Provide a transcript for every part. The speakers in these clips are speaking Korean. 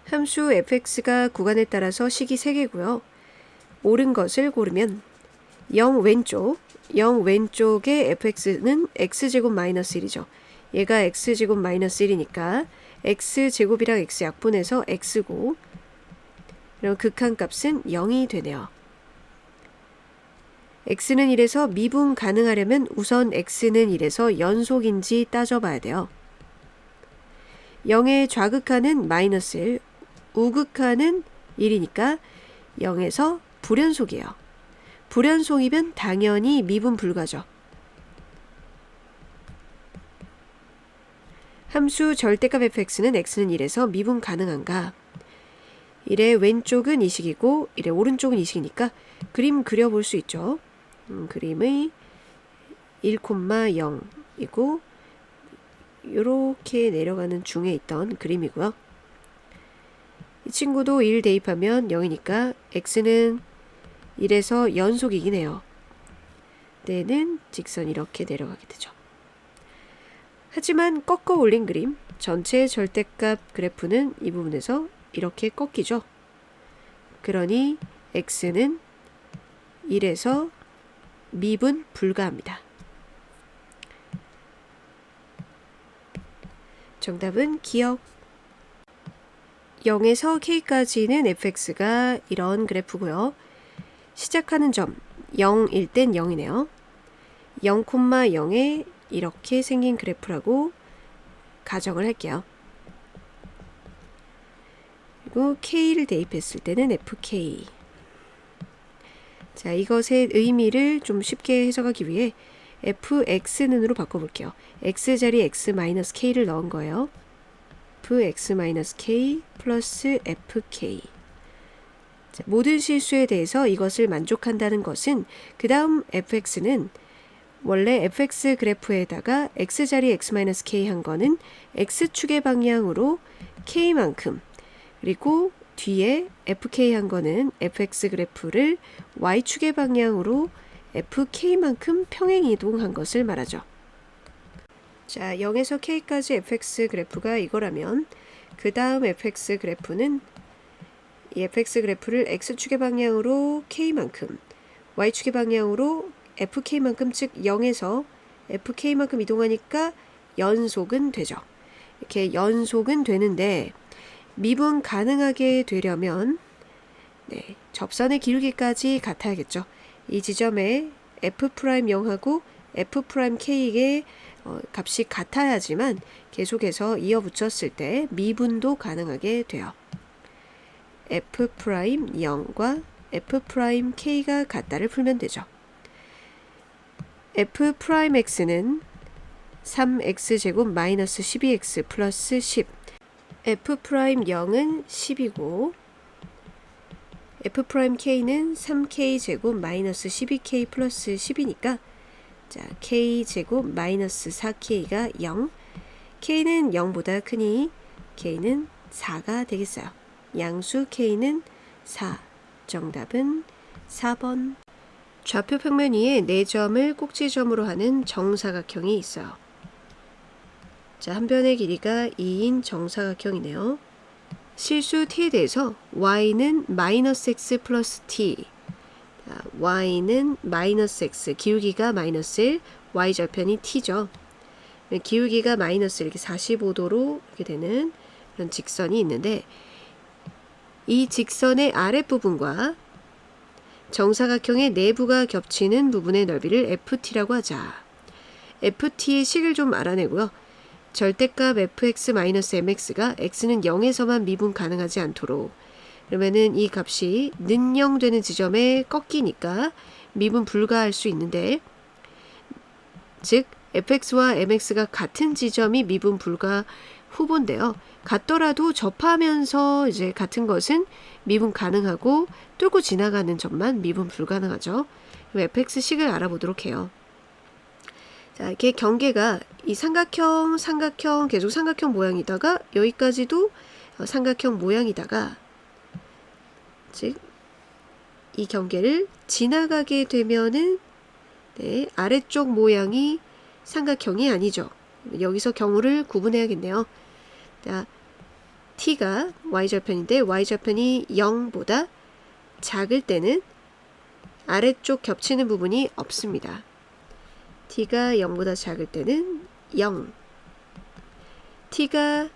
함수 fx가 구간에 따라서 식이 3개고요. 옳은 것을 고르면 0 왼쪽의 fx는 x제곱 마이너스 1이죠. 얘가 x제곱 마이너스 1이니까 x제곱이랑 x 약분해서 x고, 그럼 극한값은 0이 되네요. x는 1에서 미분 가능하려면 우선 x는 1에서 연속인지 따져봐야 돼요. 0의 좌극한은 마이너스 1, 우극한은 1이니까 0에서 불연속이에요. 불연속이면 당연히 미분 불가죠. 함수 절대값 fx는 x는 1에서 미분 가능한가? 1의 왼쪽은 이 식이고 1의 오른쪽은 이 식이니까 그림 그려볼 수 있죠. 그림의 1,0이고 이렇게 내려가는 중에 있던 그림이고요. 이 친구도 1 대입하면 0이니까 x는 1에서 연속이긴 해요. 때는 직선이 이렇게 내려가게 되죠. 하지만 꺾어 올린 그림, 전체 절대값 그래프는 이 부분에서 이렇게 꺾이죠. 그러니 x는 1에서 미분 불가합니다. 정답은 기억. 0에서 k까지는 fx가 이런 그래프고요. 시작하는 점 0일 땐 0이네요. 0,0에 이렇게 생긴 그래프라고 가정을 할게요. 그리고 k를 대입했을 때는 fk. 자, 이것의 의미를 좀 쉽게 해석하기 위해 fx는으로 바꿔볼게요. x 자리에 x-k를 넣은 거예요. fx-k 플러스 fk. 자, 모든 실수에 대해서 이것을 만족한다는 것은 그 다음 fx는 원래 fx 그래프에다가 x 자리 x-k 한 거는 x축의 방향으로 k만큼, 그리고 뒤에 fk 한 거는 fx 그래프를 y축의 방향으로 fk만큼 평행 이동한 것을 말하죠. 자, 0에서 k까지 fx 그래프가 이거라면 그 다음 fx 그래프는 이 fx 그래프를 x축의 방향으로 k만큼, y축의 방향으로 fk만큼, 즉 0에서 fk만큼 이동하니까 연속은 되죠. 이렇게 연속은 되는데 미분 가능하게 되려면 접선의 기울기까지 같아야겠죠. 이 지점에 f'0하고 f'k의 값이 같아야지만 계속해서 이어붙였을 때 미분도 가능하게 돼요. f'0과 f'k가 같다를 풀면 되죠. f'x는 3x제곱 마이너스 12x 플러스 10, f'0은 10이고 f'k는 3k제곱 마이너스 12k 플러스 10이니까 자, k제곱 마이너스 4k가 0, k는 0보다 크니 k는 4가 되겠어요. 양수 k는 4. 정답은 4번. 좌표 평면 위에 4점을 꼭지점으로 하는 정사각형이 있어요. 자, 한 변의 길이가 2인 정사각형이네요. 실수 t에 대해서 y는 마이너스 x 플러스 t, 자, y는 마이너스 x, 기울기가 마이너스 1, y절편이 t죠. 기울기가 마이너스 이렇게 45도로 이렇게 되는 그런 직선이 있는데 이 직선의 아랫부분과 정사각형의 내부가 겹치는 부분의 넓이를 ft라고 하자. ft의 식을 좀 알아내고요. 절대값 fx-mx가 x는 0에서만 미분 가능하지 않도록, 그러면은 이 값이 는0 되는 지점에 꺾이니까 미분 불가할 수 있는데, 즉 fx와 mx가 같은 지점이 미분 불가 후보인데요. 같더라도 접하면서 이제 같은 것은 미분 가능하고 뚫고 지나가는 점만 미분 불가능하죠. 그럼 fx식을 알아보도록 해요. 자, 이렇게 경계가 이 삼각형 계속 삼각형 모양이다가 여기까지도 삼각형 모양이다가, 즉 이 경계를 지나가게 되면은 아래쪽 모양이 삼각형이 아니죠. 여기서 경우를 구분해야겠네요. 자, t가 y절편인데 y절편이 0보다 작을 때는 아래쪽 겹치는 부분이 없습니다. t가 0보다 작을 때는 0, t가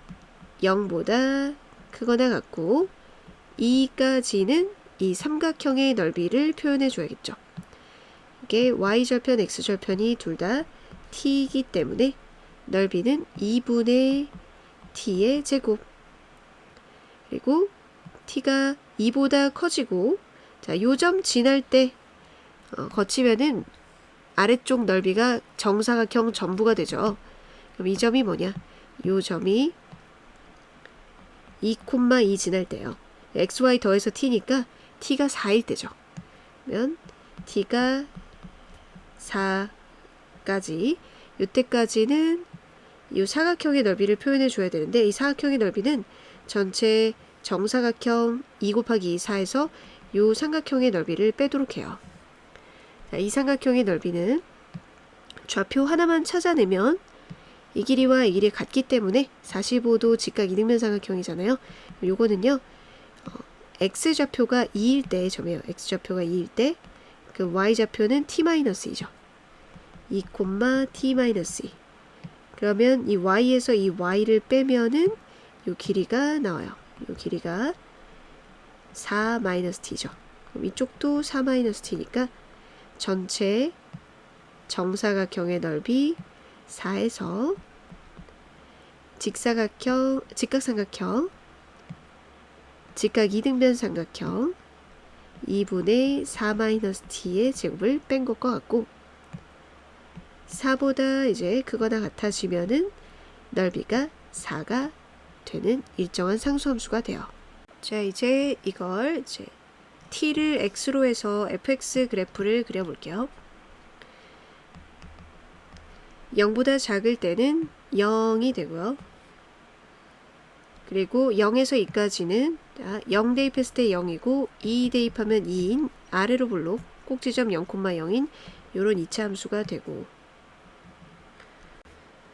0보다 크거나 같고 2까지는 이 삼각형의 넓이를 표현해 줘야겠죠. 이게 y절편, x절편이 둘 다 t이기 때문에 넓이는 2분의 t의 제곱. 그리고 t가 2보다 커지고 자, 요점 지날 때 거치면은 아래쪽 넓이가 정사각형 전부가 되죠. 그럼 이 점이 뭐냐? 요 점이 2,2 지날 때요. xy 더해서 t니까 t가 4일 때죠. 그러면 t가 4까지 이때까지는 이 사각형의 넓이를 표현해 줘야 되는데 이 사각형의 넓이는 전체 정사각형 2 곱하기 2, 4에서 이 삼각형의 넓이를 빼도록 해요. 자, 이 삼각형의 넓이는 좌표 하나만 찾아내면 이 길이와 이 길이 같기 때문에 45도 직각 이등변 삼각형이잖아요. 요거는요. x좌표가 2일 때의 점이에요. x좌표가 2일 때 그 y좌표는 t-2죠. 2, t-2. 그러면 이 y에서 이 y를 빼면은 요 길이가 나와요. 요 길이가 4-t죠. 그럼 이쪽도 4-t니까 전체 정사각형의 넓이 4에서 직각삼각형, 직각 이등변 삼각형 2분의 4-t의 제곱을 뺀 것과 같고 4보다 이제 크거나 같아지면은 넓이가 4가 되는 일정한 상수함수가 돼요. 자, 이제 이걸 t를 x로 해서 fx 그래프를 그려볼게요. 0보다 작을 때는 0이 되고요. 그리고 0에서 2까지는 0 대입했을 때 0이고 2 대입하면 2인 아래로 볼록 꼭지점 0,0인 이런 2차 함수가 되고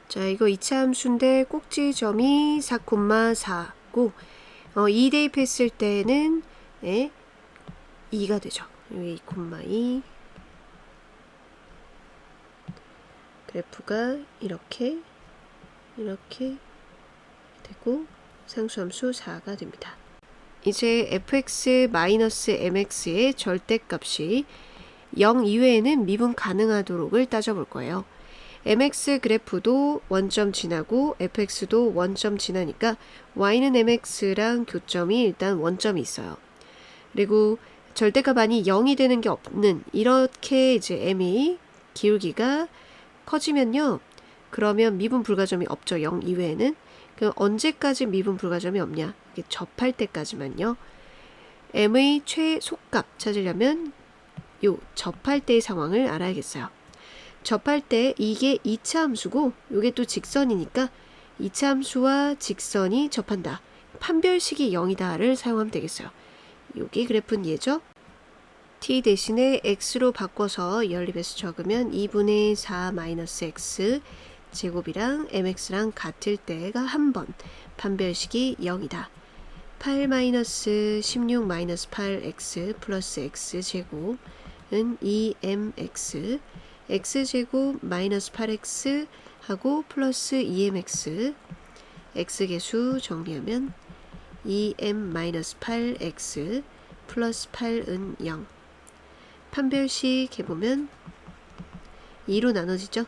자, 이거 2차 함수인데 꼭지점이 4,4고 2 대입했을 때는 2가 되죠. 2,2 그래프가 이렇게 되고 상수함수 4가 됩니다. 이제 fx-mx의 절대값이 0 이외에는 미분 가능하도록을 따져볼 거예요. mx 그래프도 원점 지나고 fx도 원점 지나니까 y는 mx랑 교점이 일단 원점이 있어요. 그리고 절대값 안이 0이 되는 게 없는 이렇게 이제 m이 기울기가 커지면요. 그러면 미분 불가점이 없죠. 0 이외에는. 그럼 언제까지 미분 불가점이 없냐? 이게 접할 때까지만요. m의 최소값 찾으려면 요 접할 때의 상황을 알아야겠어요. 접할 때 이게 2차 함수고 요게 또 직선이니까 2차 함수와 직선이 접한다. 판별식이 0이다를 사용하면 되겠어요. 요게 그래프는 얘죠. t 대신에 x로 바꿔서 연립해서 적으면 2분의 4-x 제곱이랑 mx랑 같을 때가 한 번 판별식이 0이다. 8-16-8x 플러스 x제곱은 2mx x제곱 마이너스 8x 하고 플러스 2mx x계수 정리하면 2m-8x 플러스 8은 0 판별식 해보면 2로 나눠지죠.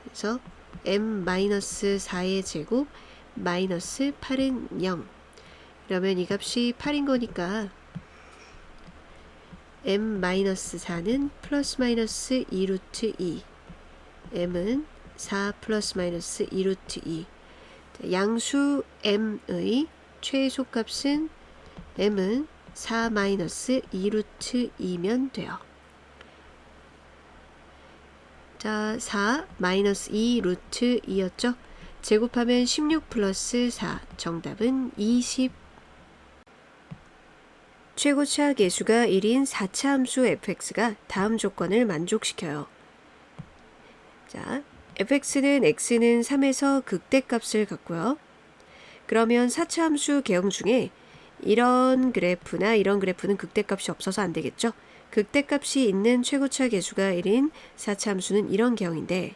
그래서 m-4의 제곱 마이너스 8은 0 그러면 이 값이 8인 거니까 m-4는 플러스 마이너스 2루트 2 m은 4 플러스 마이너스 2루트 2 양수 m의 최소값은 m은 4 마이너스 2루트 2면 돼요. 자, 4 마이너스 2 루트 2였죠. 제곱하면 16 플러스 4 정답은 20. 최고차 계수가 1인 4차 함수 fx가 다음 조건을 만족시켜요. 자, fx는 x는 3에서 극대값을 갖고요. 그러면 4차 함수 개형 중에 이런 그래프나 이런 그래프는 극대값이 없어서 안 되겠죠. 극대값이 있는 최고차 계수가 1인 4차 함수는 이런 개형인데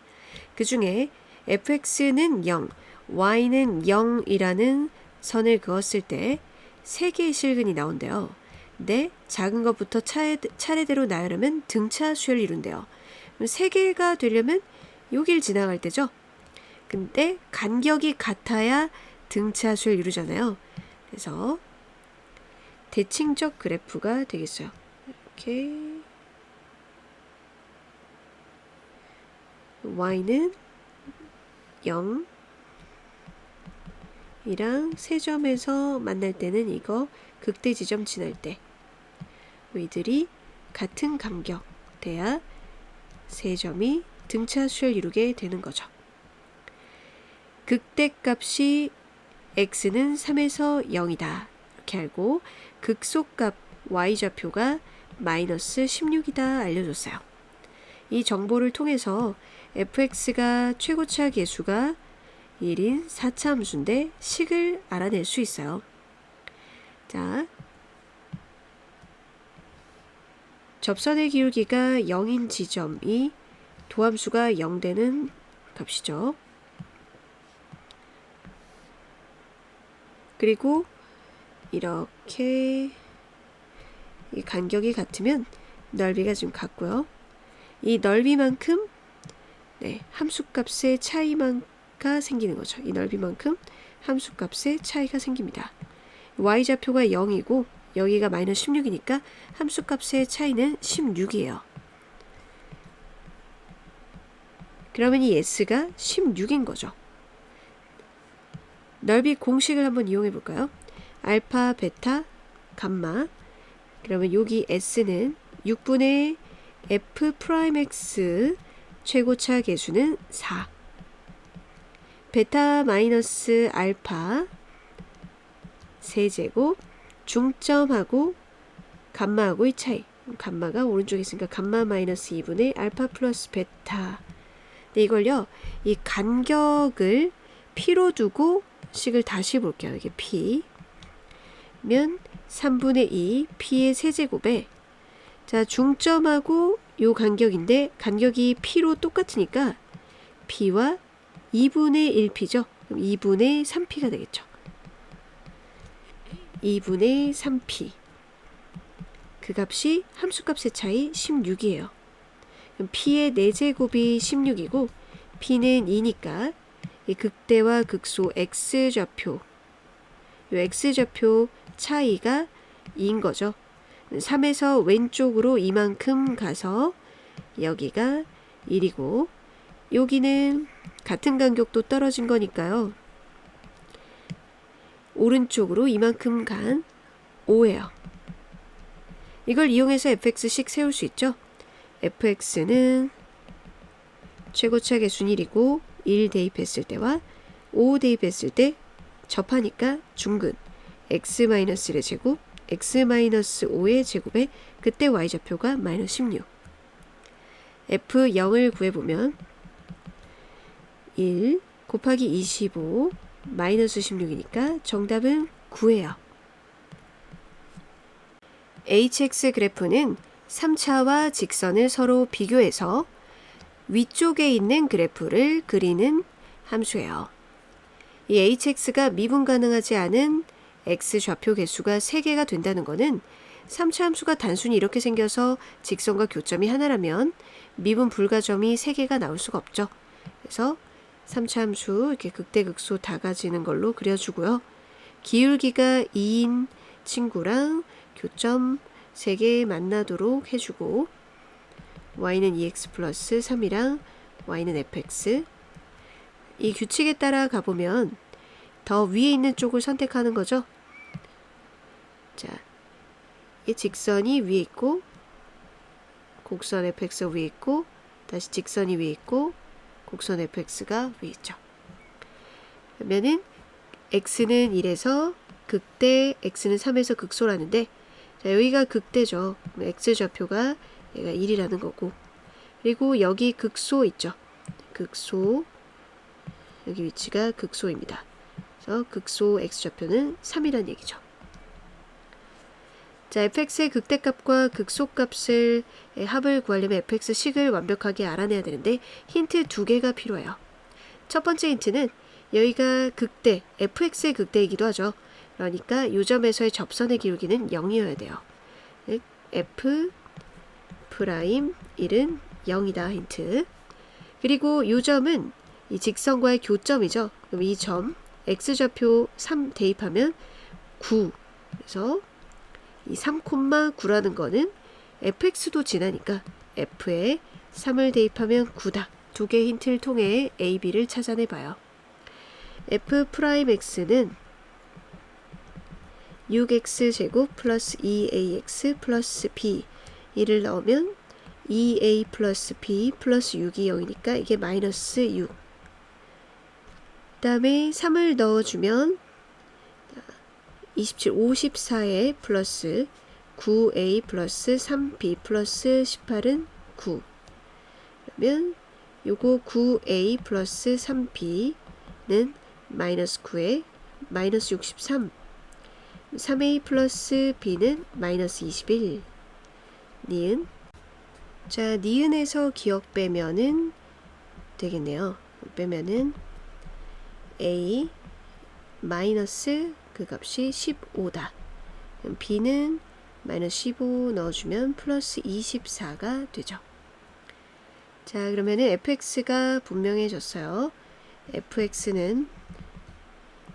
그 중에 fx는 0, y는 0이라는 선을 그었을 때 3개의 실근이 나온대요. 근데 작은 것부터 차례대로 나열하면 등차 수열을 이룬대요. 그럼 3개가 되려면 여길 지나갈 때죠. 근데 간격이 같아야 등차 수열 이루잖아요. 그래서 대칭적 그래프가 되겠어요. 이렇게 y는 0 이랑 세 점에서 만날 때는 이거 극대 지점 지날 때 이들이 같은 간격 돼야 세 점이 등차 수열 이루게 되는 거죠. 극대값이 x는 3에서 0이다. 이렇게 알고 극소값 y좌표가 마이너스 16이다 알려줬어요. 이 정보를 통해서 fx가 최고차 계수가 1인 4차 함수인데 식을 알아낼 수 있어요. 자, 접선의 기울기가 0인 지점이 도함수가 0 되는 값이죠. 그리고 이렇게 이 간격이 같으면 넓이가 좀 같고요. 이 넓이만큼 함수값의 차이가 생기는 거죠. 이 넓이만큼 함수값의 차이가 생깁니다. y좌표가 0이고 여기가 마이너스 16이니까 함수값의 차이는 16이에요. 그러면 이 s가 16인 거죠. 넓이 공식을 한번 이용해 볼까요? 알파, 베타, 감마. 그러면 여기 s는 6분의 f 프라임 x 최고차 계수는 4. 베타 마이너스 알파 세제곱 중점하고 감마하고의 차이. 감마가 오른쪽에 있으니까 감마 마이너스 2분의 알파 플러스 베타. 네, 이걸요. 이 간격을 p로 두고 식을 다시 볼게요. 이게 p면 3분의 2 p의 세제곱에 자 중점하고 요 간격인데 간격이 p로 똑같으니까 p와 2분의 1p죠. 그럼 2분의 3p가 되겠죠. 2분의 3p 그 값이 함수값의 차이 16이에요. 그럼 p의 4제곱이 16이고 p는 2니까 이 극대와 극소 x좌표 이 x좌표 차이가 2인 거죠. 3에서 왼쪽으로 이만큼 가서 여기가 1이고 여기는 같은 간격도 떨어진 거니까요. 오른쪽으로 이만큼 간 5예요. 이걸 이용해서 fx식 세울 수 있죠. fx는 최고차 계수는 1이고 1 대입했을 때와 5 대입했을 때 접하니까 중근 x-1의 제곱 x-5의 제곱에 그때 y좌표가 마이너스 16 f0을 구해보면 1 곱하기 25 마이너스 16이니까 정답은 9예요. hx 그래프는 3차와 직선을 서로 비교해서 위쪽에 있는 그래프를 그리는 함수예요. 이 hx가 미분 가능하지 않은 x좌표 개수가 3개가 된다는 것은 3차 함수가 단순히 이렇게 생겨서 직선과 교점이 하나라면 미분 불가점이 3개가 나올 수가 없죠. 그래서 3차 함수 이렇게 극대극소 다 가지는 걸로 그려주고요. 기울기가 2인 친구랑 교점 3개 만나도록 해주고 y는 2x 플러스 3이랑 y는 fx 이 규칙에 따라 가보면 더 위에 있는 쪽을 선택하는 거죠. 자, 이 직선이 위에 있고 곡선 fx가 위에 있고 다시 직선이 위에 있고 곡선 fx가 위에 있죠. 그러면은 x는 1에서 극대, x는 3에서 극소라는데 자, 여기가 극대죠. x좌표가 얘가 1이라는 거고 그리고 여기 극소 있죠. 극소 여기 위치가 극소입니다. 그래서 극소 x좌표는 3이란 얘기죠. 자, fx의 극대값과 극소값을 합을 구하려면 fx식을 완벽하게 알아내야 되는데 힌트 2개가 필요해요. 첫 번째 힌트는 여기가 극대, fx의 극대이기도 하죠. 그러니까 이 점에서의 접선의 기울기는 0이어야 돼요. f 프라임 1은 0이다 힌트. 그리고 이 점은 이 직선과의 교점이죠. 그럼 이 점 x좌표 3 대입하면 9. 그래서 이 3,9라는 거는 fx도 지나니까 f에 3을 대입하면 9다. 두 개의 힌트를 통해 a, b를 찾아내봐요. f 프라임 x는 6x제곱 플러스 2ax 플러스 b 이를 넣으면 2a 플러스 b 플러스 6이 0이니까 이게 마이너스 6. 그 다음에 3을 넣어주면 27, 54에 플러스 9a 플러스 3b 플러스 18은 9. 그러면 요거 9a 플러스 3b는 마이너스 9에 마이너스 63. 3a 플러스 b는 마이너스 21. 니은. 자, 니은에서 기억 빼면은 되겠네요. 빼면은 a 마이너스 그 값이 15다. 그럼 b는 마이너스 15 넣어주면 플러스 24가 되죠. 자, 그러면은 fx가 분명해졌어요. fx는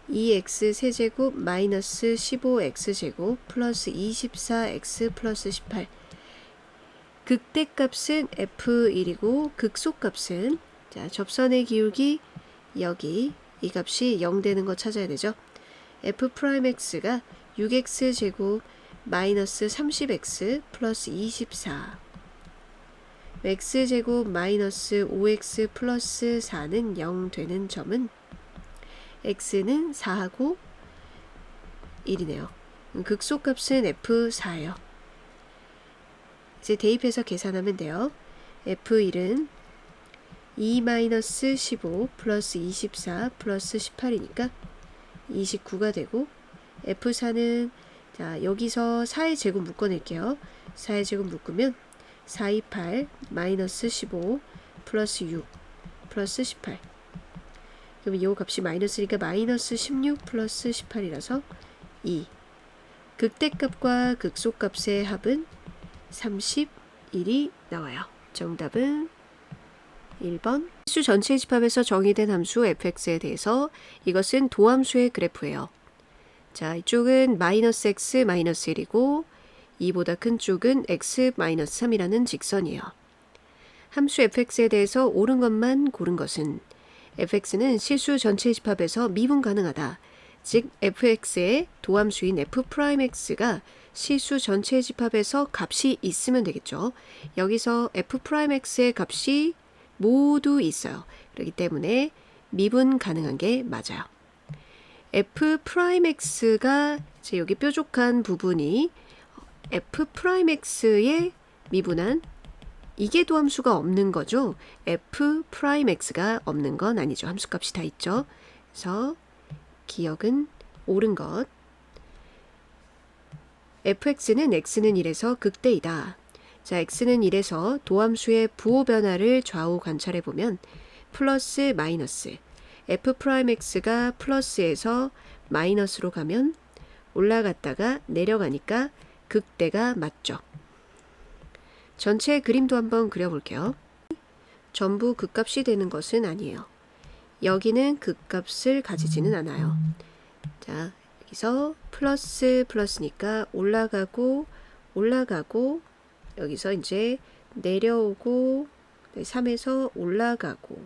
2x 세제곱 마이너스 15x제곱 플러스 24x 플러스 18. 극대값은 f1이고 극소값은 자, 접선의 기울기 여기 이 값이 0 되는 거 찾아야 되죠. f 프라임 x가 6x제곱 마이너스 30x 플러스 24. x제곱 마이너스 5x 플러스 4는 0 되는 점은 x는 4하고 1이네요. 극소값은 f4예요. 이제 대입해서 계산하면 돼요. f1은 2-15 플러스 24 플러스 18이니까 29가 되고 f4는 자, 여기서 4의 제곱 묶어낼게요. 4의 제곱 묶으면 4, 2, 8 마이너스 15 플러스 6 플러스 18. 그럼 이 값이 마이너스니까 마이너스 16 플러스 18이라서 2. 극대값과 극소값의 합은 31이 나와요. 정답은 1번. 수 전체 집합에서 정의된 함수 fx에 대해서 이것은 도함수의 그래프예요. 자, 이쪽은 마이너스 x 마이너스 1이고 2보다 큰 쪽은 x 마이너스 3이라는 직선이에요. 함수 fx에 대해서 옳은 것만 고른 것은 fx는 실수 전체 집합에서 미분 가능하다. 즉 fx의 도함수인 f'x가 실수 전체 집합에서 값이 있으면 되겠죠. 여기서 f'x의 값이 모두 있어요. 그렇기 때문에 미분 가능한 게 맞아요. f'x가 이제 여기 뾰족한 부분이 f'x의 미분한 이게 도함수가 없는 거죠. f'x가 없는 건 아니죠. 함수값이 다 있죠. 그래서 기억은 옳은 것. fx는 x는 1에서 극대이다. 자, x는 1에서 도함수의 부호 변화를 좌우 관찰해 보면 플러스 마이너스 f'x가 플러스에서 마이너스로 가면 올라갔다가 내려가니까 극대가 맞죠. 전체 그림도 한번 그려볼게요. 전부 극값이 되는 것은 아니에요. 여기는 극값을 가지지는 않아요. 자, 여기서 플러스니까 올라가고 여기서 이제 내려오고 3에서 올라가고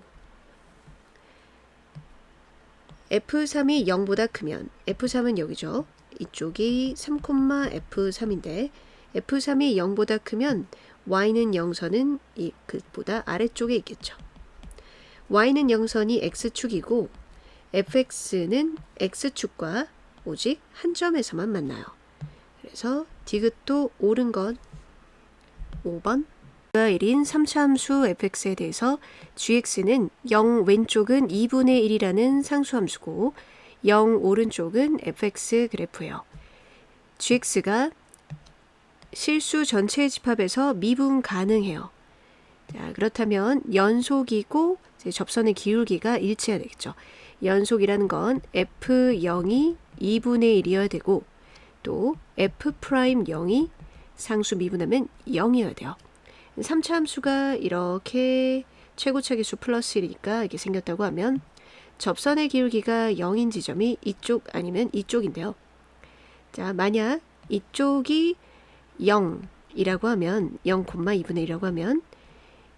F3이 0보다 크면 F3은 여기죠. 이쪽이 3,F3인데 F3이 0보다 크면 Y는 0선은 이 극보다 아래쪽에 있겠죠. Y는 0선이 X축이고 fx는 X축과 오직 한 점에서만 만나요. 그래서 디귿도 옳은 건 5번. 1인 3차 함수 fx에 대해서 gx는 0 왼쪽은 2분의 1이라는 상수함수고 0 오른쪽은 fx 그래프예요. gx가 실수 전체의 집합에서 미분 가능해요. 자, 그렇다면 연속이고 이제 접선의 기울기가 일치해야 되겠죠. 연속이라는 건 f0이 2분의 1이어야 되고 또 f'0이 상수 미분하면 0이어야 돼요. 3차 함수가 이렇게 최고차 계수 플러스 1이니까 이게 생겼다고 하면 접선의 기울기가 0인 지점이 이쪽 아니면 이쪽인데요. 자, 만약 이쪽이 0이라고 하면 0, 2분의 1이라고 하면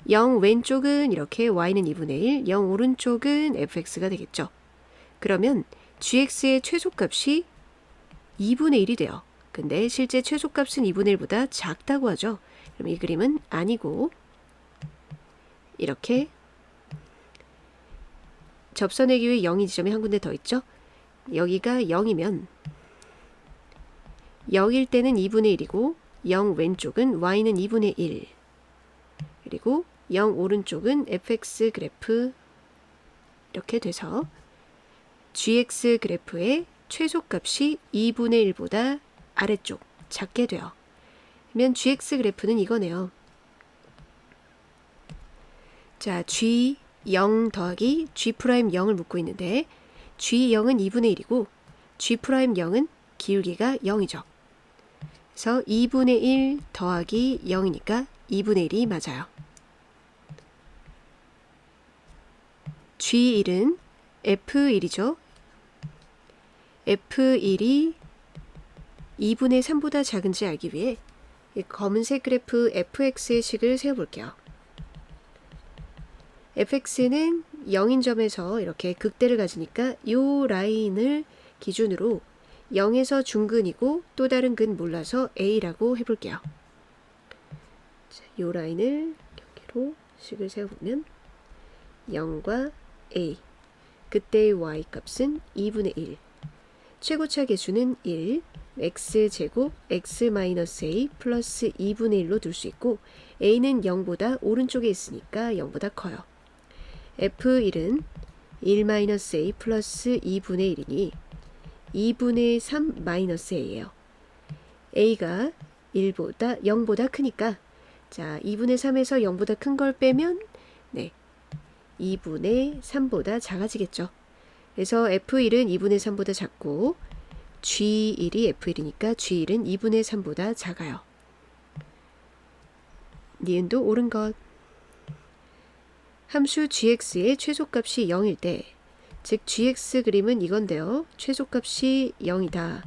0 왼쪽은 이렇게 y는 2분의 1, 0 오른쪽은 fx가 되겠죠. 그러면 gx의 최소값이 2분의 1이 돼요. 근데 실제 최소값은 2분의 1보다 작다고 하죠. 그럼 이 그림은 아니고 이렇게 접선의 기울기 0인 지점이 한 군데 더 있죠. 여기가 0이면 0일 때는 2분의 1이고 0 왼쪽은 y는 2분의 1 그리고 0 오른쪽은 fx 그래프 이렇게 돼서 gx 그래프의 최소값이 2분의 1보다 아래쪽 작게 돼요. 그러면 gx 그래프는 이거네요. 자, g0 더하기 g'0을 묻고 있는데 g0은 2분의 1이고 g'0은 기울기가 0이죠. 그래서 2분의 1 더하기 0이니까 2분의 1이 맞아요. G1은 F1이죠. F1이 2분의 3보다 작은지 알기 위해 이 검은색 그래프 fx의 식을 세워볼게요. fx는 0인 점에서 이렇게 극대를 가지니까 이 라인을 기준으로 0에서 중근이고 또 다른 근 몰라서 a라고 해볼게요. 이 라인을 여기로 식을 세워보면 0과 a, 그때의 y 값은 2분의 1, 최고차 계수는 1, x제곱 x-a 플러스 2분의 1로 둘 수 있고 a는 0보다 오른쪽에 있으니까 0보다 커요. f1은 1-a 플러스 2분의 1이니 2분의 3 마이너스 a예요. a가 0보다 크니까 자 2분의 3에서 0보다 큰 걸 빼면 네 2분의 3보다 작아지겠죠. 그래서 F1은 2분의 3보다 작고 G1이 F1이니까 G1은 2분의 3보다 작아요. 니은도 옳은 것. 함수 gx의 최소값이 0일 때, 즉 gx 그림은 이건데요. 최소값이 0이다.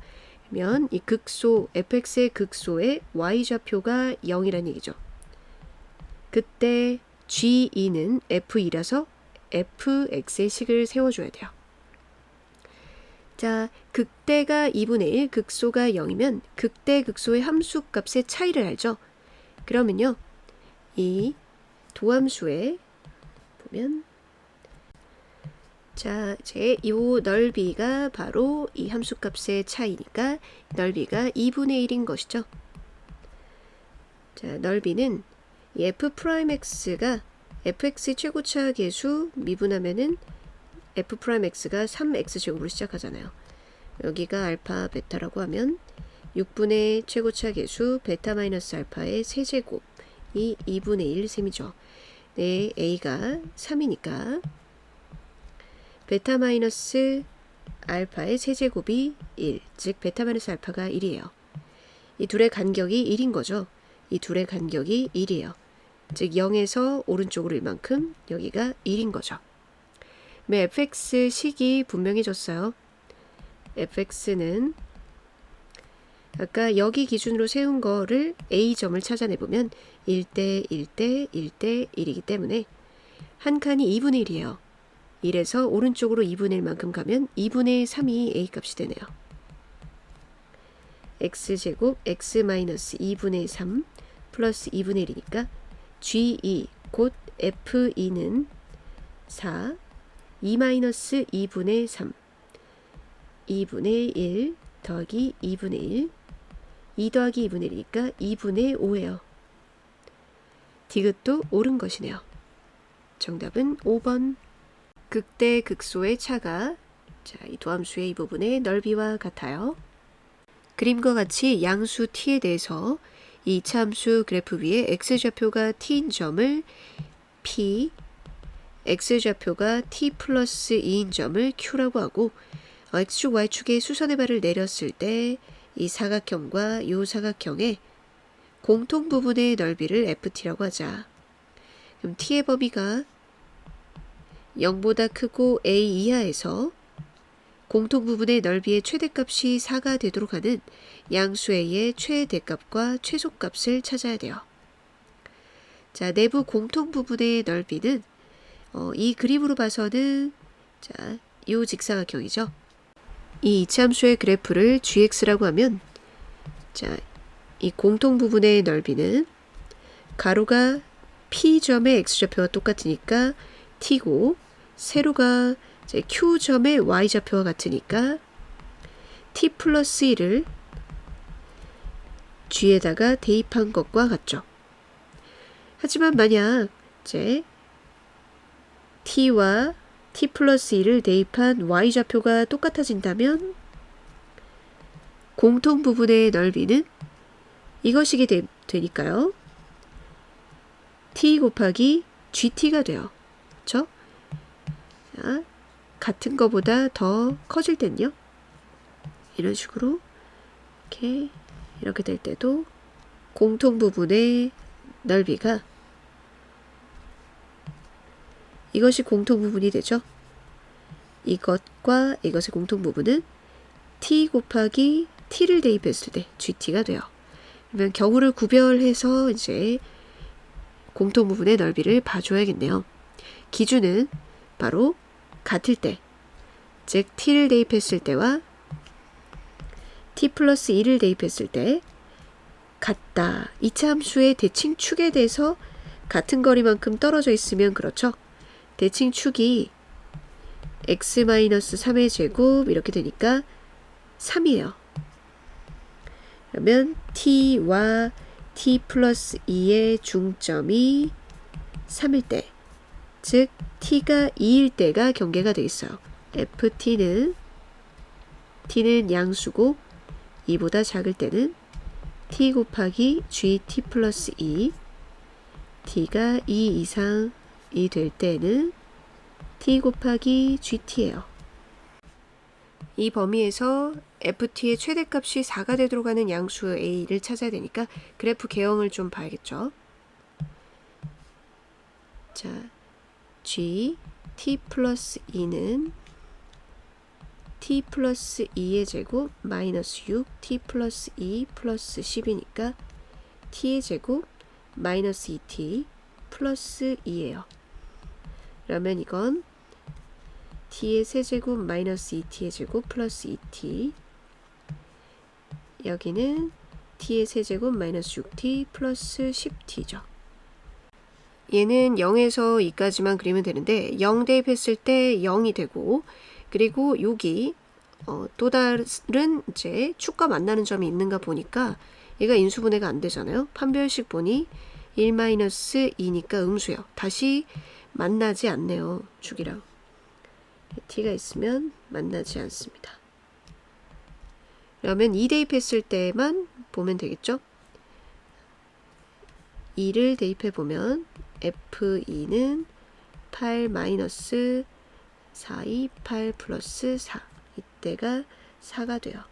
그러면 이 극소, fx의 극소의 y좌표가 0이라는 얘기죠. 그때 G2는 F2라서 fx의 식을 세워줘야 돼요. 자, 극대가 2분의 1, 극소가 0이면 극대, 극소의 함수값의 차이를 알죠? 그러면요, 이 도함수에 보면 자, 제 이 넓이가 바로 이 함수값의 차이니까 넓이가 2분의 1인 것이죠. 자, 넓이는 이 f'x가 fx의 최고차 계수 미분하면은 f'x가 3x제곱으로 시작하잖아요. 여기가 알파 베타라고 하면 6분의 최고차 계수 베타 마이너스 알파의 세제곱이 2분의 1 셈이죠. 네, a가 3이니까 베타 마이너스 알파의 세제곱이 1, 즉 베타 마이너스 알파가 1이에요. 이 둘의 간격이 1인 거죠. 이 둘의 간격이 1이에요. 즉 0에서 오른쪽으로 1만큼 여기가 1인 거죠. fx 식이 분명해졌어요. fx는 아까 여기 기준으로 세운 거를 a점을 찾아내보면 1대 1대 1대 1이기 때문에 한 칸이 2분의 1이에요. 1에서 오른쪽으로 2분의 1만큼 가면 2분의 3이 a 값이 되네요. x제곱 x-2분의 3 플러스 2분의 1이니까 g2 곧 f2는 4 2-2분의 3 2분의 1 더하기 2분의 1 2 더하기 2분의 1이니까 2분의 5예요. 디귿도 옳은 것이네요. 정답은 5번. 극대 극소의 차가 자, 이 도함수의 이 부분의 넓이와 같아요. 그림과 같이 양수 t에 대해서 이 이차함수 그래프 위에 x좌표가 t인 점을 p, x좌표가 t 플러스 2인 점을 q라고 하고 x축, y축에 수선의 발을 내렸을 때 이 사각형과 이 사각형의 공통 부분의 넓이를 ft라고 하자. 그럼 t의 범위가 0보다 크고 a 이하에서 공통 부분의 넓이의 최대값이 4가 되도록 하는 양수 a의 최대값과 최소값을 찾아야 돼요. 자, 내부 공통 부분의 넓이는 이 그림으로 봐서는 자, 이 직사각형이죠. 이 이차함수의 그래프를 gx라고 하면 자, 이 공통 부분의 넓이는 가로가 p점의 x좌표와 똑같으니까 t고 세로가 q점의 y좌표와 같으니까 t 플러스 1을 g에다가 대입한 것과 같죠. 하지만 만약 이제 t와 t 플러스 1을 대입한 y좌표가 똑같아진다면 공통 부분의 넓이는 이것이 되니까요. t 곱하기 gt가 돼요. 그렇죠? 자, 같은 거보다 더 커질 땐요. 이런 식으로 이렇게 될 때도 공통 부분의 넓이가 이것이 공통 부분이 되죠. 이것과 이것의 공통 부분은 t 곱하기 t를 대입했을 때 gt가 돼요. 그러면 경우를 구별해서 이제 공통 부분의 넓이를 봐줘야겠네요. 기준은 바로 같을 때, 즉 t를 대입했을 때와 t 플러스 1을 대입했을 때 같다. 이차함수의 대칭축에 대해서 같은 거리만큼 떨어져 있으면 그렇죠. 대칭축이 x-3의 제곱 이렇게 되니까 3이에요. 그러면 t와 t 플러스 2의 중점이 3일 때, 즉 t가 2일 때가 경계가 되어 있어요. ft는 t는 양수고 2보다 작을 때는 t 곱하기 gt 플러스 2, t가 2 이상이 될 때는 t 곱하기 gt예요. 이 범위에서 ft의 최대값이 4가 되도록 하는 양수 a를 찾아야 되니까 그래프 개형을 좀 봐야겠죠. 자, g t 플러스 2는 t 플러스 2의 제곱 마이너스 6 t 플러스 2 플러스 10이니까 t의 제곱 마이너스 2t 플러스 2예요. 그러면 이건 t의 세제곱 마이너스 2t의 제곱 플러스 2t, 여기는 t의 세제곱 마이너스 6t 플러스 10t죠. 얘는 0에서 2까지만 그리면 되는데 0 대입했을 때 0이 되고, 그리고 여기 또 다른 이제 축과 만나는 점이 있는가 보니까 얘가 인수분해가 안 되잖아요. 판별식 보니 1-2니까 음수예요. 다시 만나지 않네요. 축이랑 t가 있으면 만나지 않습니다. 그러면 2 대입했을 때만 보면 되겠죠. 2를 대입해 보면 f2는 8-4, 4, 8 플러스 4, 이때가 4가 돼요.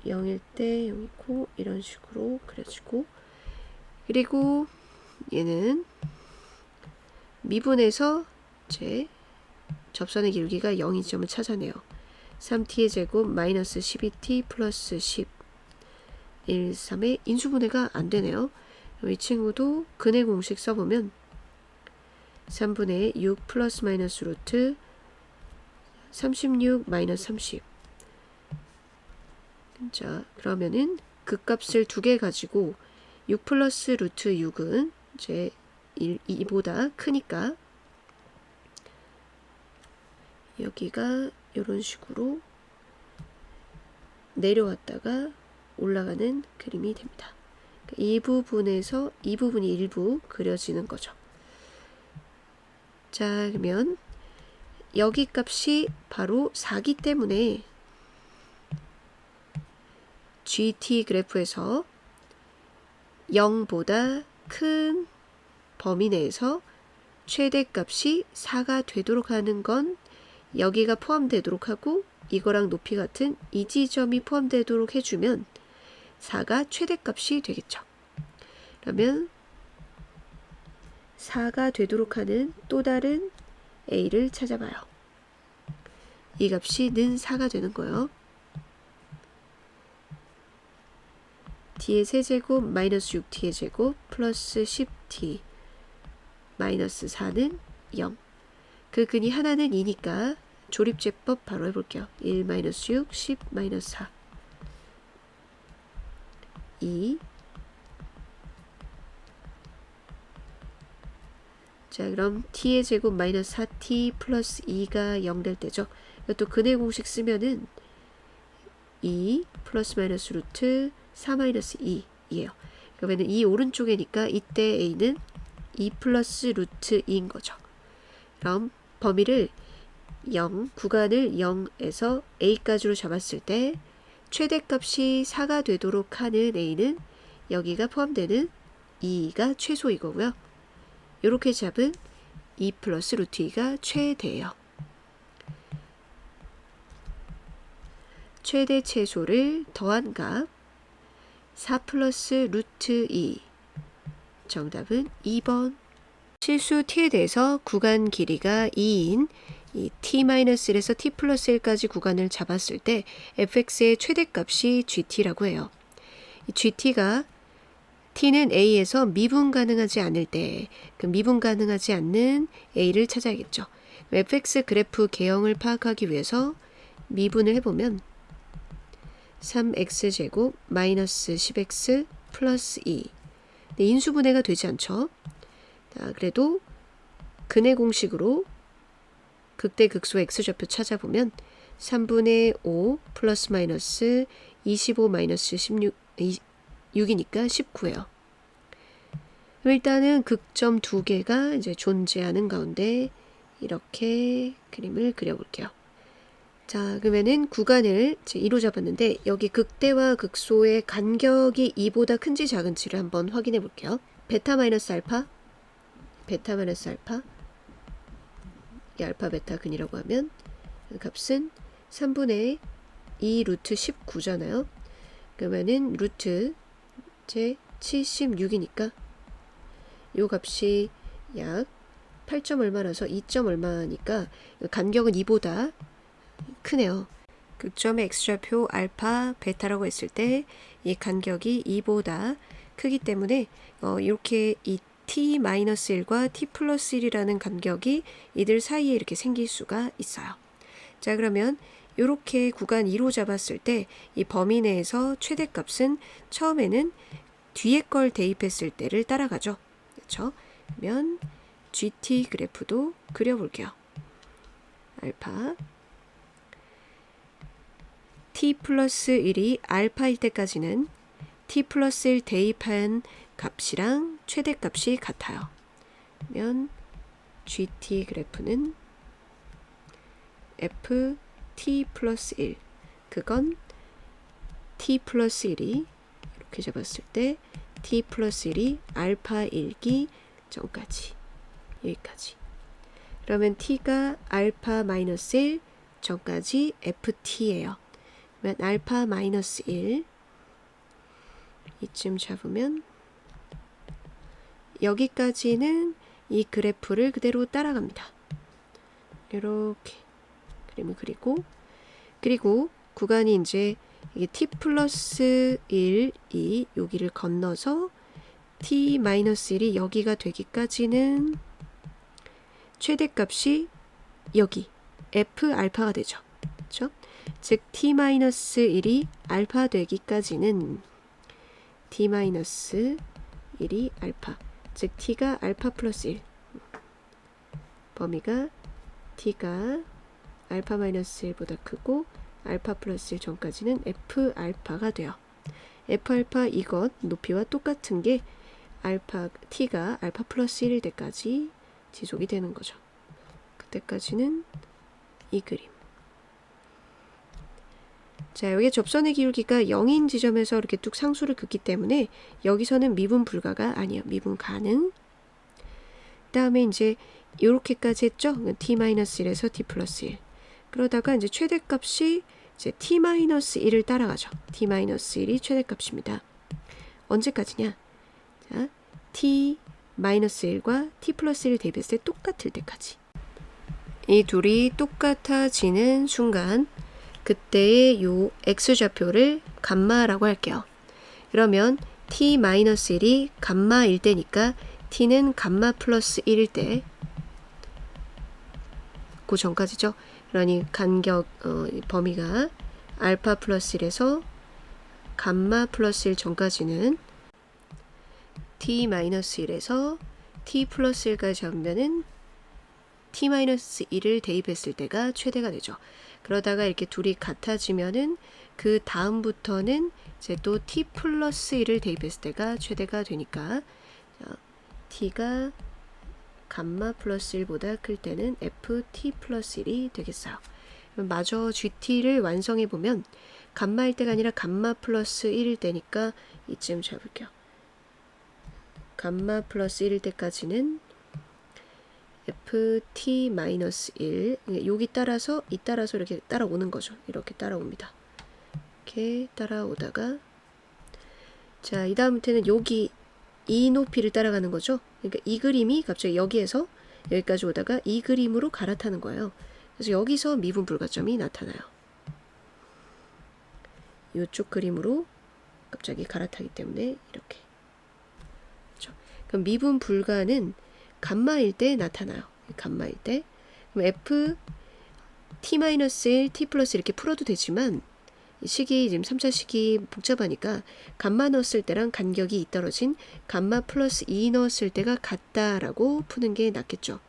0일 때 0이고 이런 식으로 그려지고, 그리고 얘는 미분해서 제 접선의 기울기가 0인 점을 찾아내요. 3t의 제곱 마이너스 12t 플러스 10, 1, 3의 인수분해가 안 되네요. 이 친구도 근의 공식 써보면 3분의 6 플러스 마이너스 루트 36 마이너스 30. 자, 그러면은 그 값을 두 개 가지고 6 플러스 루트 6은 이제 2보다 크니까 여기가 이런 식으로 내려왔다가 올라가는 그림이 됩니다. 이 부분에서 이 부분이 일부 그려지는 거죠. 자, 그러면 여기 값이 바로 4기 때문에 GT 그래프에서 0보다 큰 범위 내에서 최대값이 4가 되도록 하는 건 여기가 포함되도록 하고 이거랑 높이 같은 이 지점이 포함되도록 해주면 4가 최대값이 되겠죠. 그러면 4가 되도록 하는 또 다른 A를 찾아봐요. 이 값이 는 4가 되는 거예요. T의 세제곱 마이너스 6T의 제곱 플러스 10T 마이너스 4는 0. 그 근이 하나는 2니까 조립제법 바로 해볼게요. 1 마이너스 6, 10 마이너스 4 2. 자, 그럼 T의 제곱 마이너스 4T 플러스 2가 0 될 때죠. 이것도 근의 공식 쓰면은 2 플러스 마이너스 루트 4 마이너스 2이에요. 그러면 이 오른쪽이니까 이때 A는 2 플러스 루트 2인 거죠. 그럼 범위를 0, 구간을 0에서 A까지로 잡았을 때 최대값이 4가 되도록 하는 A는 여기가 포함되는 2가 최소이거고요. 이렇게 잡은 2 플러스 루트 2가 최대예요. 최대 최소를 더한 값 4 플러스 루트 2 정답은 2번. 실수 t에 대해서 구간 길이가 2인 이 t-1에서 t 플러스 1까지 구간을 잡았을 때 fx의 최대값이 gt라고 해요. 이 gt가 t는 a에서 미분 가능하지 않을 때 그 미분 가능하지 않는 a를 찾아야겠죠. fx 그래프 개형을 파악하기 위해서 미분을 해보면 3x제곱 마이너스 10x 플러스 2 네, 인수분해가 되지 않죠. 자, 그래도 근의 공식으로 극대 극소 x좌표 찾아보면 3분의 5 플러스 마이너스 25 마이너스 6이니까 19예요. 일단은 극점 두 개가 이제 존재하는 가운데 이렇게 그림을 그려볼게요. 자, 그러면은 구간을 이제 2로 잡았는데 여기 극대와 극소의 간격이 2보다 큰지 작은지를 한번 확인해 볼게요. 베타 마이너스 알파, 베타 마이너스 알파, 이 알파 베타 근이라고 하면 그 값은 3분의 2 루트 19잖아요. 그러면은 루트 제 76이니까 요 값이 약 8점 얼마라서 2점 얼마니까 간격은 2보다 크네요. 극점의 x좌표 알파 베타라고 했을 때 이 간격이 2보다 크기 때문에 이렇게 이 t-1과 t 플러스 1이라는 간격이 이들 사이에 이렇게 생길 수가 있어요. 자, 그러면 이렇게 구간 2로 잡았을 때 이 범위 내에서 최대값은 처음에는 뒤에 걸 대입했을 때를 따라가죠. 그렇죠? 그러면 GT 그래프도 그려볼게요. 알파 t 플러스 1이 알파일 때까지는 t 플러스 1 대입한 값이랑 최대값이 같아요. 그러면 GT 그래프는 ft 플러스 1 그건 t 플러스 1이 이렇게 잡았을 때 t 플러스 1이 알파 1기 전까지 여기까지. 그러면 t가 알파 마이너스 1 전까지 ft예요. 그러면 알파 마이너스 1 이쯤 잡으면 여기까지는 이 그래프를 그대로 따라갑니다. 이렇게 그림을 그리고 구간이 이제 이게 t 플러스 1이 여기를 건너서 t 마이너스 1이 여기가 되기까지는 최대값이 여기 f 알파가 되죠. 그렇죠? 즉 t 마이너스 1이 알파 되기까지는 t 마이너스 1이 알파 즉 t가 알파 플러스 1 범위가 t가 알파 마이너스 1보다 크고 알파 플러스 1 전까지는 f 알파가 돼요. f 알파 이것 높이와 똑같은 게 알파 t가 알파 플러스 1일 때까지 지속이 되는 거죠. 때까지는 이 그림. 자, 여기 접선의 기울기가 0인 지점에서 이렇게 뚝 상수를 긋기 때문에 여기서는 미분 불가가 아니에요. 미분 가능. 다음에 이제 이렇게까지 했죠. t-1에서 t 플러스 1. 그러다가 이제 최대값이 이제 t-1을 따라가죠. t-1이 최대값입니다. 언제까지냐? 자, t-1과 t 플러스 1 대비했을 때 똑같을 때까지. 이 둘이 똑같아지는 순간 그때의 요 x좌표를 감마라고 할게요. 그러면 t-1이 감마일 때니까 t는 감마 플러스 1일 때 그 전까지죠. 그러니 간격 범위가 알파 플러스 1에서 감마 플러스 1 전까지는 t-1에서 t 플러스 1까지 하면은 t-1을 대입했을 때가 최대가 되죠. 그러다가 이렇게 둘이 같아지면은 그 다음부터는 이제 또 t 플러스 1을 대입했을 때가 최대가 되니까 자, t가 감마 플러스 1보다 클 때는 ft 플러스 1이 되겠어요. 마저 gt를 완성해 보면 감마일 때가 아니라 감마 플러스 1일 때니까 이쯤 잡을게요. 감마 플러스 1일 때까지는 ft-1 여기 따라서 이 따라서 이렇게 따라오는 거죠. 이렇게 따라옵니다. 이렇게 따라오다가 자, 이 다음부터는 여기 이 높이를 따라가는 거죠. 그러니까 이 그림이 갑자기 여기에서 여기까지 오다가 이 그림으로 갈아타는 거예요. 그래서 여기서 미분 불가점이 나타나요. 이쪽 그림으로 갑자기 갈아타기 때문에 이렇게. 그렇죠. 그럼 미분 불가는 감마일 때 나타나요. 감마일 때. 그럼 f t-1 t 플러스 이렇게 풀어도 되지만 식이 지금 3차 식이 복잡하니까 감마 넣었을 때랑 간격이 이떨어진 감마 플러스 2 넣었을 때가 같다라고 푸는 게 낫겠죠.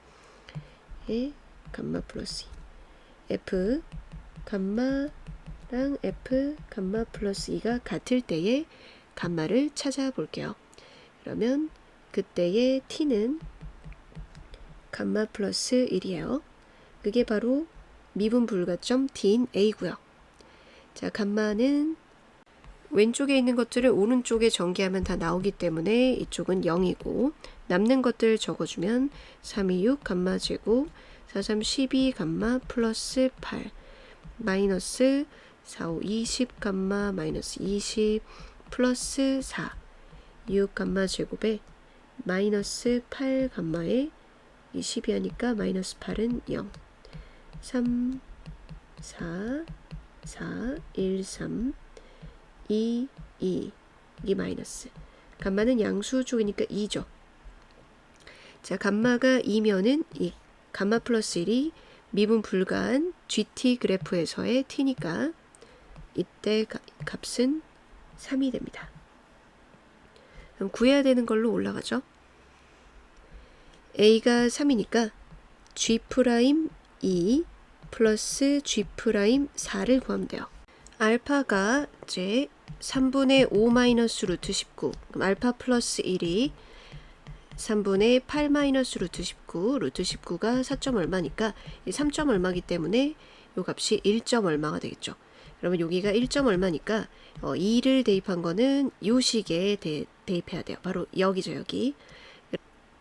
예, 감마 플러스 2 f 감마랑 f 감마 플러스 2가 같을 때의 감마를 찾아볼게요. 그러면 그때의 t는 감마 플러스 1이에요. 그게 바로 미분 불가점 t인 a고요. 자, 감마는 왼쪽에 있는 것들을 오른쪽에 전개하면 다 나오기 때문에 이쪽은 0이고 남는 것들 적어주면 326 감마 제곱 43 12 감마 플러스 8 마이너스 45 20 감마 마이너스 20 플러스 4 6 감마 제곱에 마이너스 8 감마에 20이 하니까 마이너스 8은 0 3 4 4 1 3 2 2 이게 마이너스 감마는 양수 쪽이니까 2죠. 자, 감마가 2면은 이 감마 플러스 1이 미분 불가한 GT 그래프에서의 t니까 이때 값은 3이 됩니다. 그럼 구해야 되는 걸로 올라가죠. a가 3이니까 G'2 플러스 G'4를 구하면 돼요. 알파가 이제 3분의 5 마이너스 루트 19 그럼 알파 플러스 1이 3분의 8 마이너스 루트 19 루트 19가 4점 얼마니까 3점 얼마기 때문에 요 값이 1점 얼마가 되겠죠. 그러면 여기가 1점 얼마니까 2를 대입한 거는 요 식에 대입해야 돼요. 바로 여기죠. 여기.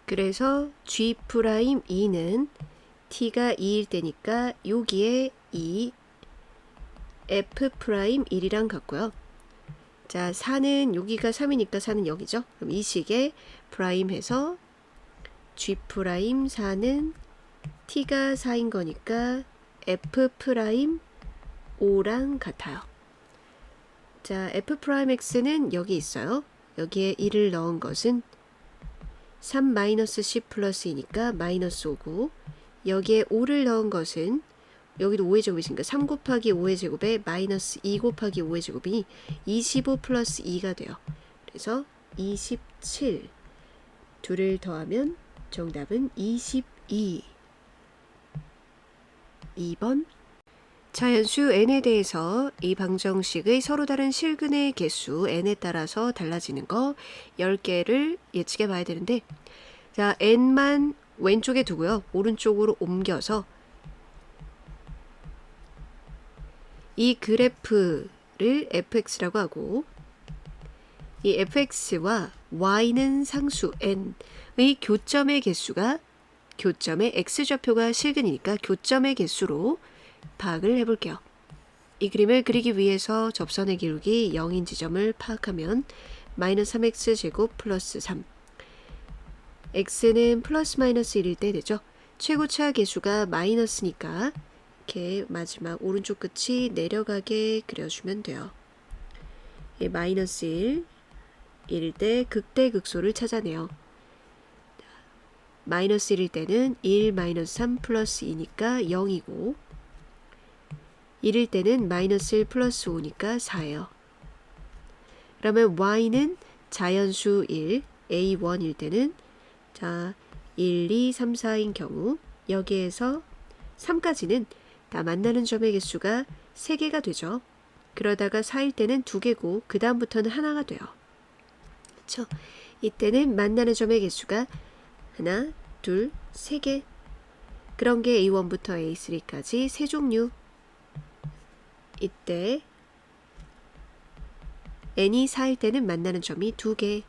그래서 G'2는 t가 2일 때니까 여기에 2 F'1이랑 같고요. 자, 4는 여기가 3이니까 4는 여기죠. 그럼 이 식에 프라임 해서 G'4는 t가 4인 거니까 F'5랑 같아요. 자, F'X는 여기 있어요. 여기에 1을 넣은 것은 3-10 플러스 2니까 마이너스 5고 여기에 5를 넣은 것은 여기도 5의 제곱이니까 3 곱하기 5의 제곱에 마이너스 2 곱하기 5의 제곱이 25 플러스 2가 돼요. 그래서 27 둘을 더하면 정답은 22 2번 자연수 n에 대해서 이 방정식의 서로 다른 실근의 개수 n에 따라서 달라지는 거 10개를 예측해 봐야 되는데 자 n만 왼쪽에 두고요. 오른쪽으로 옮겨서 이 그래프를 fx라고 하고 이 fx와 y는 상수 n의 교점의 개수가 교점의 x좌표가 실근이니까 교점의 개수로 파악을 해볼게요. 이 그림을 그리기 위해서 접선의 기울기 0인 지점을 파악하면 마이너스 3x 제곱 플러스 3 x는 플러스 마이너스 1일 때 되죠. 최고차 개수가 마이너스니까 이렇게 마지막 오른쪽 끝이 내려가게 그려주면 돼요. 마이너스 1일 때 극대극소를 찾아내요. 마이너스 1일 때는 1 마이너스 3 플러스 2니까 0이고 1일 때는 마이너스 1 플러스 5니까 4예요. 그러면 y는 자연수 1, a1일 때는 자 1, 2, 3, 4인 경우 여기에서 3까지는 다 만나는 점의 개수가 3개가 되죠. 그러다가 4일 때는 2개고 그 다음부터는 하나가 돼요. 그렇죠? 이때는 만나는 점의 개수가 하나, 둘, 3개. 그런 게 A1부터 A3까지 세 종류. 이때 n이 4일 때는 만나는 점이 2개.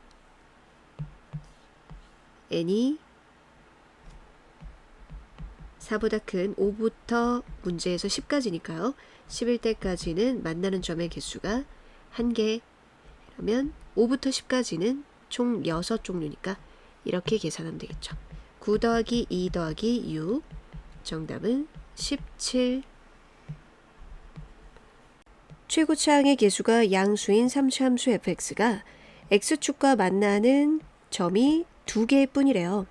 n이 4보다 큰 5부터 문제에서 10까지니까요. 10일 때까지는 만나는 점의 개수가 1개. 그러면 5부터 10까지는 총 6종류니까 이렇게 계산하면 되겠죠. 9 더하기 2 더하기 6 정답은 17. 최고차항의 개수가 양수인 삼차함수 fx가 x축과 만나는 점이 2개일 뿐이래요.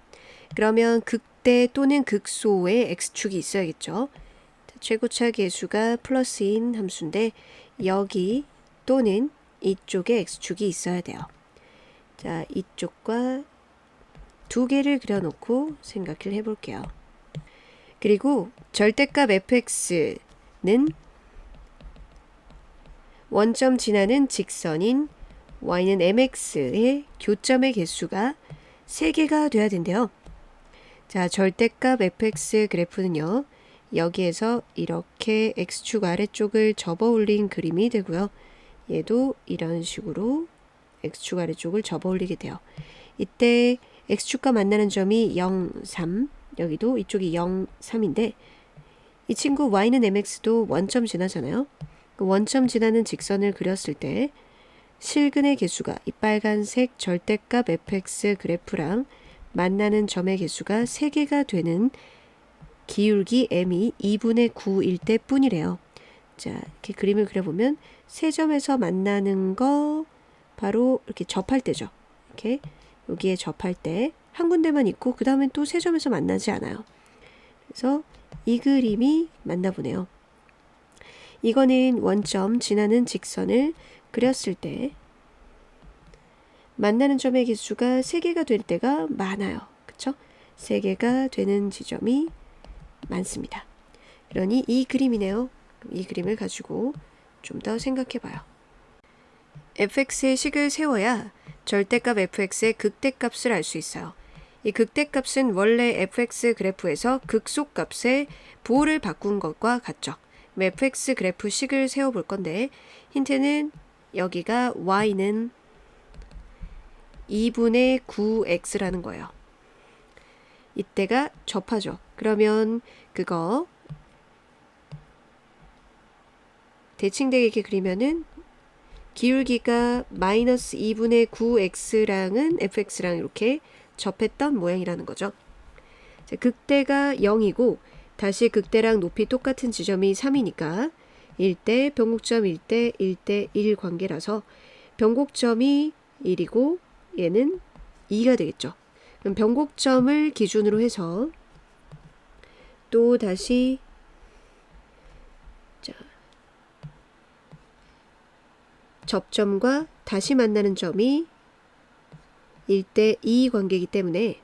그러면 극대 또는 극소의 x축이 있어야겠죠. 최고차 개수가 플러스인 함수인데 여기 또는 이쪽에 x축이 있어야 돼요. 자, 이쪽과 2개를 그려놓고 생각을 해볼게요. 그리고 절대값 fx는 원점 지나는 직선인 y는 mx의 교점의 개수가 3개가 돼야 된대요. 자, 절대값 fx 그래프는요. 여기에서 이렇게 x축 아래쪽을 접어 올린 그림이 되고요. 얘도 이런 식으로 x축 아래쪽을 접어 올리게 돼요. 이때 x축과 만나는 점이 0, 3, 여기도 이쪽이 0, 3인데 이 친구 y는 mx도 원점 지나잖아요. 그 원점 지나는 직선을 그렸을 때 실근의 개수가 이 빨간색 절대값 fx 그래프랑 만나는 점의 개수가 3개가 되는 기울기 m이 2분의 9일 때 뿐이래요. 자, 이렇게 그림을 그려보면 세 점에서 만나는 거 바로 이렇게 접할 때죠. 이렇게 여기에 접할 때 한 군데만 있고 그 다음엔 또 세 점에서 만나지 않아요. 그래서 이 그림이 맞나 보네요. 이거는 원점 지나는 직선을 그렸을 때 만나는 점의 개수가 3개가 될 때가 많아요. 그쵸? 3개가 되는 지점이 많습니다. 그러니 이 그림이네요. 이 그림을 가지고 좀 더 생각해 봐요. fx의 식을 세워야 절대값 fx의 극대값을 알 수 있어요. 이 극대값은 원래 fx 그래프에서 극소값의 부호를 바꾼 것과 같죠. fx 그래프 식을 세워볼 건데 힌트는 여기가 y는 2분의 9x라는 거예요. 이때가 접하죠. 그러면 그거 대칭되게 이렇게 그리면은 기울기가 마이너스 2분의 9x랑은 fx랑 이렇게 접했던 모양이라는 거죠. 자, 극대가 0이고 다시 극대랑 높이 똑같은 지점이 3이니까 1대 변곡점 1대 1대 1 관계라서 변곡점이 1이고 얘는 2가 되겠죠. 그럼 변곡점을 기준으로 해서 또 다시 자, 접점과 다시 만나는 점이 1대 2 관계이기 때문에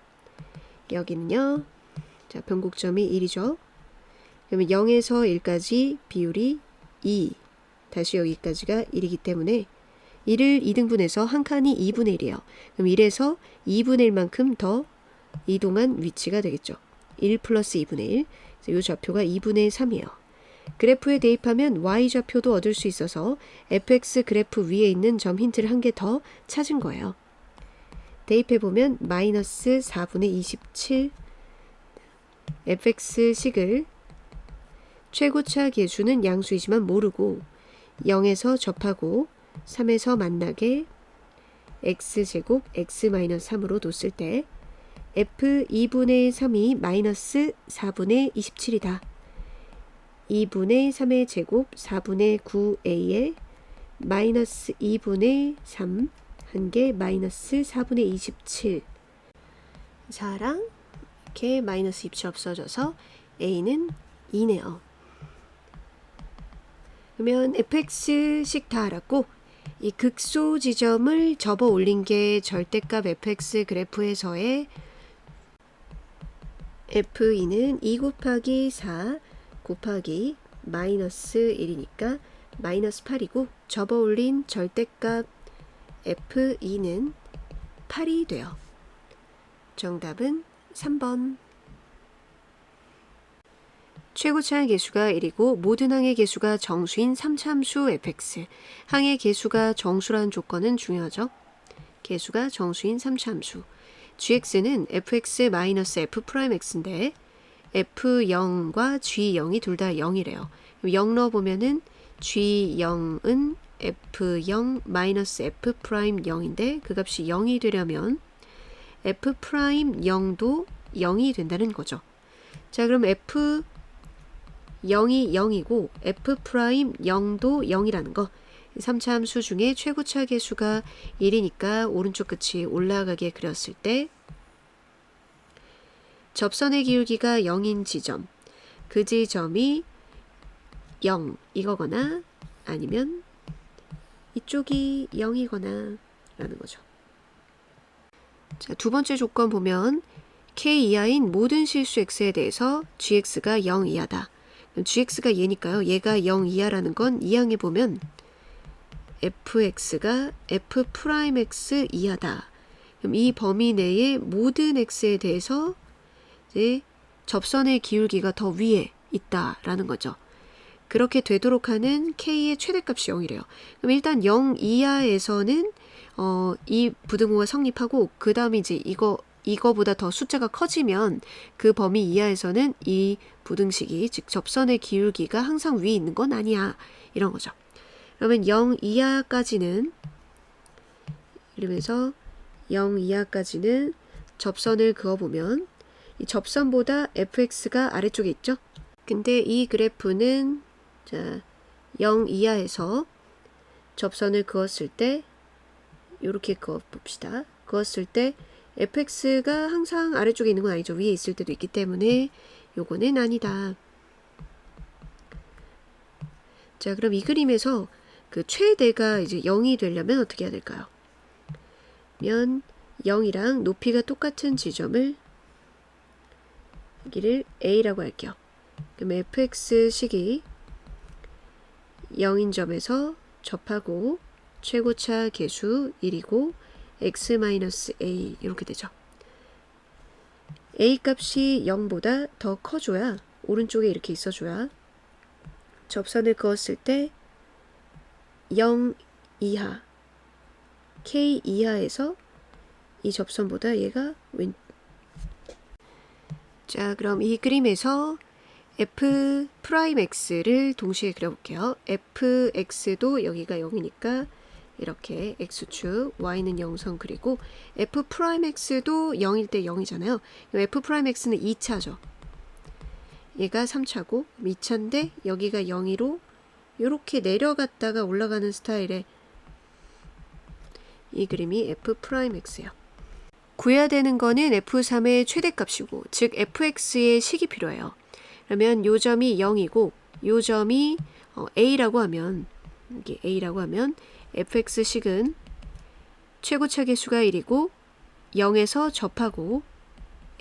여기는요. 자, 변곡점이 1이죠. 그러면 0에서 1까지 비율이 2. 다시 여기까지가 1이기 때문에 1을 2등분해서 한 칸이 2분의 1이에요. 그럼 1에서 2분의 1만큼 더 이동한 위치가 되겠죠. 1 플러스 2분의 1. 그래서 이 좌표가 2분의 3이에요. 그래프에 대입하면 y좌표도 얻을 수 있어서 fx 그래프 위에 있는 점 힌트를 한 개 더 찾은 거예요. 대입해보면 마이너스 4분의 27 fx식을 최고차 계수는 양수이지만 모르고 0에서 접하고 3에서 만나게 x제곱 x-3으로 뒀을 때 f 2분의 3이 마이너스 4분의 27이다. 2분의 3의 제곱 4분의 9a에 마이너스 2분의 3 한 개 마이너스 4분의 27 4랑 이렇게 마이너스 27 없어져서 a는 2네요. 그러면 fx식 다 알았고 이 극소 지점을 접어 올린 게 절대값 fx 그래프에서의 f2는 2 곱하기 4 곱하기 마이너스 1이니까 마이너스 8이고 접어 올린 절대값 f2는 8이 돼요. 정답은 3번. 최고차의 개수가 1이고 모든 항의 개수가 정수인 3차함수 fx. 항의 개수가 정수라는 조건은 중요하죠. 개수가 정수인 3차함수. gx는 fx-f'x인데 f0과 g0이 둘 다 0이래요. 0 넣어보면은 g0은 f0-f'0인데 그 값이 0이 되려면 f'0도 0이 된다는 거죠. 자, 그럼 f0이 0이고 f'0도 0이라는 거. 3차 함수 중에 최고차 계수가 1이니까 오른쪽 끝이 올라가게 그렸을 때 접선의 기울기가 0인 지점, 그 지점이 0 이거거나 아니면 이쪽이 0이거나 라는 거죠. 자, 두 번째 조건 보면 k 이하인 모든 실수 x에 대해서 gx가 0 이하다. gx가 얘니까요. 얘가 0 이하라는 건 이 항에 보면 fx가 f'x 이하다. 그럼 이 범위 내의 모든 x에 대해서 이제 접선의 기울기가 더 위에 있다라는 거죠. 그렇게 되도록 하는 k의 최대값이 0이래요. 그럼 일단 0 이하에서는 이 부등호가 성립하고 그 다음에 이제 이거보다 더 숫자가 커지면 그 범위 이하에서는 이 부등식이 즉 접선의 기울기가 항상 위에 있는 건 아니야. 이런 거죠. 그러면 0 이하까지는 이러면서 0 이하까지는 접선을 그어보면 이 접선보다 fx가 아래쪽에 있죠. 근데 이 그래프는 자, 0 이하에서 접선을 그었을 때 이렇게 그어봅시다. 그었을 때 fx가 항상 아래쪽에 있는 건 아니죠. 위에 있을 때도 있기 때문에 요거는 아니다. 자, 그럼 이 그림에서 그 최대가 이제 0이 되려면 어떻게 해야 될까요? 면 0이랑 높이가 똑같은 지점을 여기를 a라고 할게요. 그럼 fx식이 0인 점에서 접하고 최고차 계수 1이고 x-a 이렇게 되죠. a 값이 0보다 더 커줘야 오른쪽에 이렇게 있어줘야 접선을 그었을 때 0 이하 k 이하에서 이 접선보다 얘가 자, 그럼 이 그림에서 f'x를 동시에 그려볼게요. fx도 여기가 0이니까 이렇게 x축, y는 0선 그리고 f'x도 0일 때 0이잖아요. f'x는 2차죠. 얘가 3차고 2차인데 여기가 0이로 이렇게 내려갔다가 올라가는 스타일의 이 그림이 f'x예요. 구해야 되는 거는 f3의 최대값이고 즉 fx의 식이 필요해요. 그러면 요 점이 0이고 요 점이 a라고 하면 이게 a라고 하면 fx식은 최고차 계수가 1이고 0에서 접하고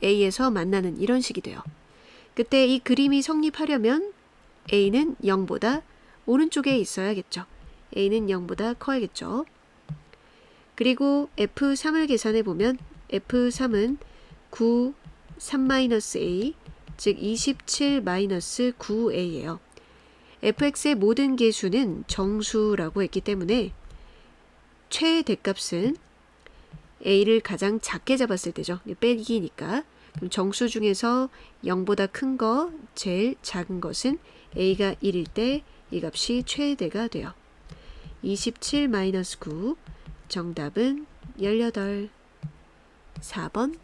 a에서 만나는 이런 식이 돼요. 그때 이 그림이 성립하려면 a는 0보다 오른쪽에 있어야겠죠. a는 0보다 커야겠죠. 그리고 f3을 계산해 보면 f3은 9, 3-a 즉 27-9a예요. fx의 모든 개수는 정수라고 했기 때문에 최대값은 a를 가장 작게 잡았을 때죠. 빼기니까. 그럼 정수 중에서 0보다 큰 거, 제일 작은 것은 a가 1일 때 이 값이 최대가 돼요. 27-9 정답은 18. 4번